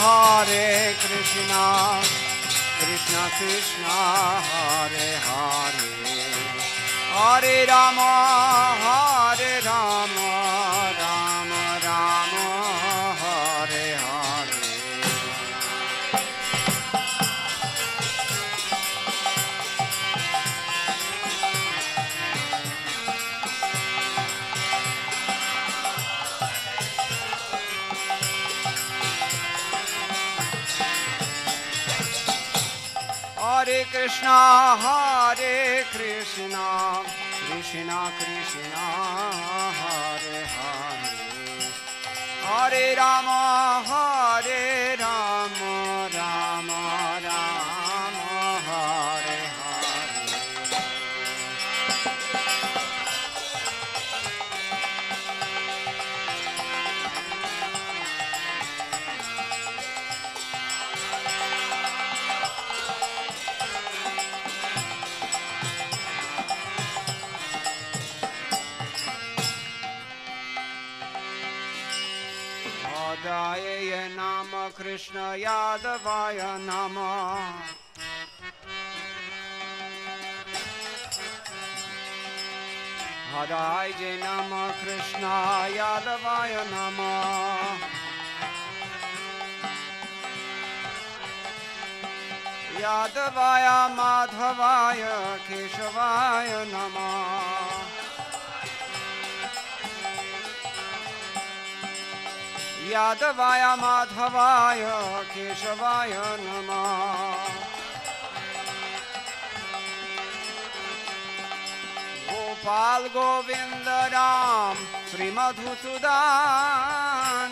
Hare Krishna, Krishna Krishna, Hare Hare, Hare Rama, Hare Rama, Rama Rama, Hare Hare. Hare Krishna, Hare Krishna, Krishna Krishna, Hare Hare, Hare Rama, Hare Rama, Rama Rama, Hare Hare. Hadaya Nama Krishna Yadavaya Nama, Hadaya Nama Krishna Yadavaya Nama, Yadavaya Madhavaya Keshavaya Nama, Yadavaya Madhavaya Keshavaya Namah. Gopal Govinda Ram Sri Madhusudan,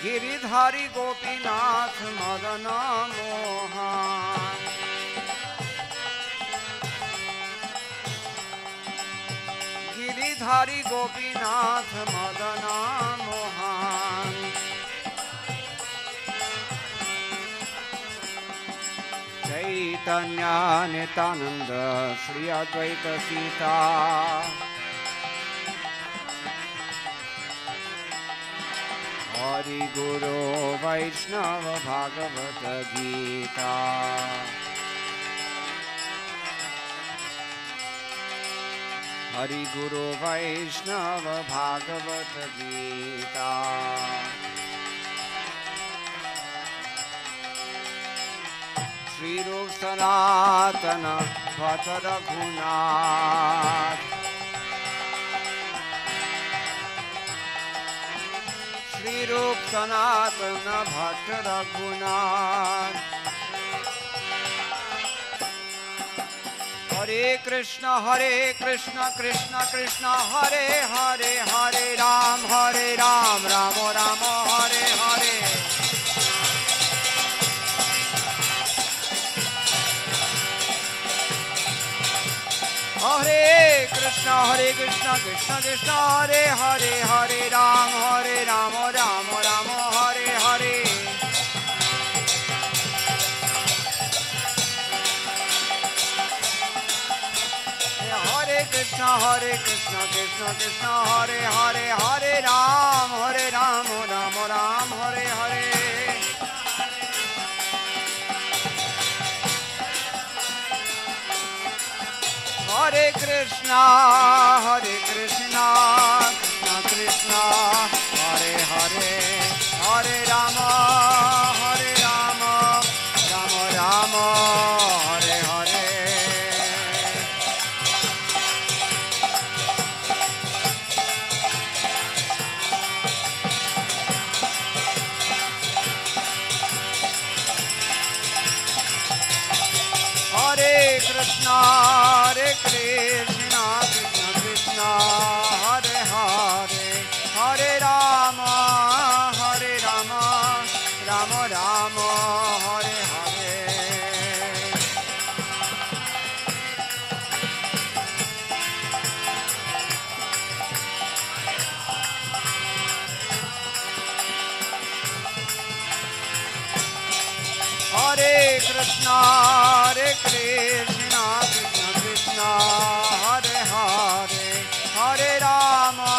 Giridhari Gopinath Madana Mohan, Giridhari Gopinath Madana Mohan, Chaitanya Nityananda Shri Advaita Sita, Hari Guru Vaishnava Bhagavata Gita, Hari Guru Vaishnava Bhagavata Gita, Shri Rup Sanatana Bhatta Raghunath, Shri Rup Sanatana Bhatta Raghunath. Hare Krishna, Krishna Krishna, Hare Hare, Hare Ram, Ram Rama, Hare Hare. Hare Krishna, Krishna Krishna, Hare Hare, Hare Ram, Ram Rama, Hare Hare. Krishna, Krishna Krishna, Hare Hare, Hare Ram, Ram Ram, Hare Hare. Hare Krishna, Krishna Krishna, Hare Hare, Hare Rama, Rama Rama, Hare Hare. Hare Krishna, Krishna Krishna, Hare Hare, Hare Rama, Rama Rama, Hare Hare. Hare Krishna, Krishna Krishna, Hare Hare, Hare Rama,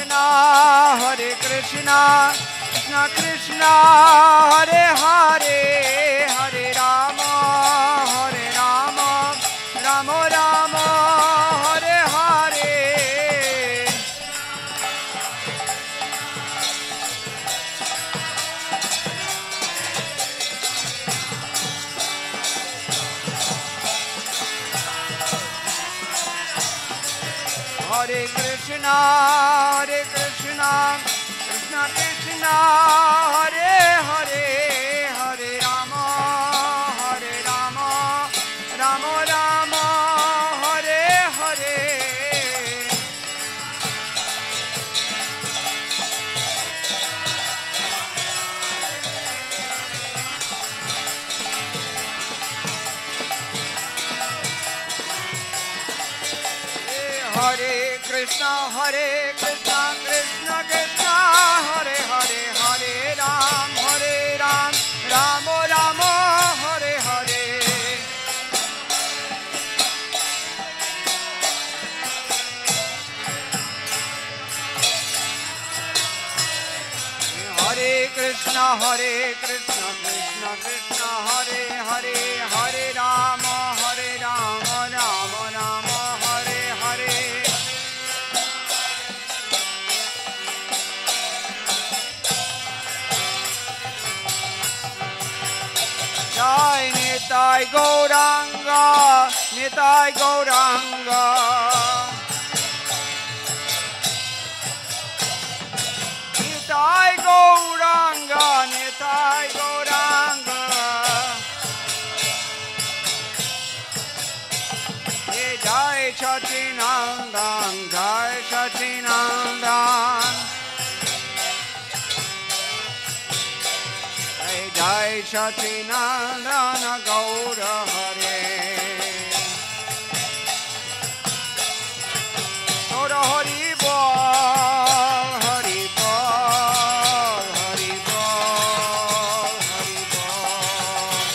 Krishna, Hare Krishna, Krishna Krishna, Hare Hare, Hare Rama, Hare Rama, Rama Rama, Hare Hare. Hare Krishna, Hare Krishna, Krishna Krishna, Hare Hare, Hare Rama, Hare Rama, Rama Rama, Hare Hare. Hare Krishna, Hare Krishna, Krishna Krishna, Hare Hare, Hare Ram, Rama Rama, Hare Hare. Hare Krishna, Krishna Krishna, Hare Hare, Hare Rama, Rama Rama, Hare Hare. Jai Nitai Gauranga, Nitai Gauranga. Nitai Gauranga, Nitai Gauranga. Jai Sacinandana, Jai Sacinandana. Jai Sacinandana Gaura Hare. Gaura Hari Bol, Hari Bol, Hari Bol, Hari Bol.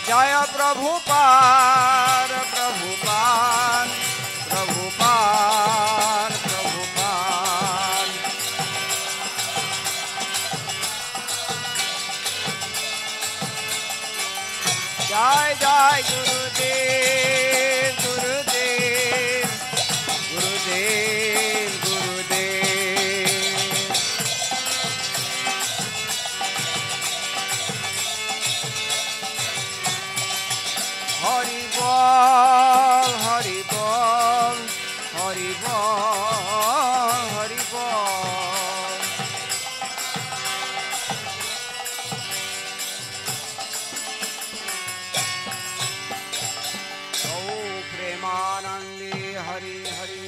Jaya Prabhupada, Prabhupada, Prabhupada, Prabhupada. Jai Jai Gurudev, Gurudev, Gurudev, Gurudev. Hari Bol, Hari Bol, Hari Bol, Hari Bol. Oh Premanandi, Hari Hari.